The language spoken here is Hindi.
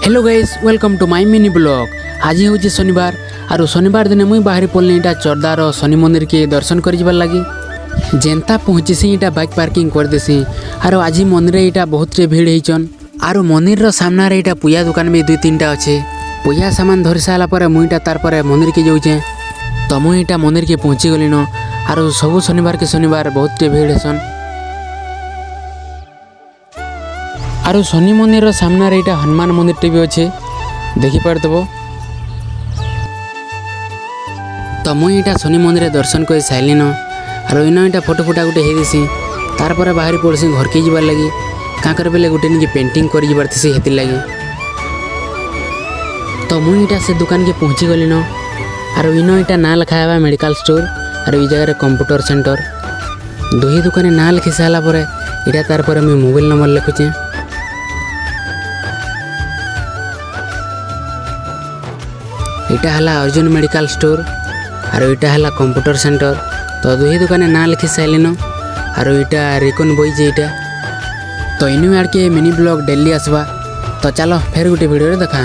Hello guys, welcome to my mini blog. आज हूँ शनिवार और शनिवार दिन मुई बाहरी पड़ली इटा चोरदार शनि मंदिर के दर्शन कर लगी। जेनता पहुँची इटा बाइक पार्किंग कर देसी और आज मंदिर इटा बहुत भीड़ होचन और मंदिर सामना रे इटा पूजा दुकान भी 2-3टा अच्छे। पूजा सामान धरी सारापर मुईटा तार पर मंदिर के जाऊे तो मुई इटा मंदिर के पहुँची गली न और सब शनिवार के शनिवार बहुत भीड़ हेसन। और शनि मंदिर सामना रे इटा हनुमान मंदिर टे भी अच्छे देखी पारदब। तो मुई इटा शनि मंदिर दर्शन कर साइलिन और इन इटा फोटो फुटा गोटे होसी तार पर बाहरी पड़सी घर के जबार लगी क्या कर बेले गोटे निजे पेंटिंग कर जबार थी हेती लगी। तो मुई इटा से दुकान के पहुँची गली न और इन इटा ना लिखा है मेडिकल स्टोर और ये जगह कंप्यूटर सेंटर। दुही दुकान ना लिखी सारापर इटा तार पर मुई मोबाइल नंबर लिखुचे। इटा हला अर्जुन मेडिकल स्टोर और इटा हला कंप्यूटर सेंटर। तो दुही दुकान ना लिखी साइलिन और इटा रिकन बई जे इटा। तो इनु आड़ के मिनी ब्लॉग डेली आसवा। तो चलो फिर गोटे वीडियो देखा।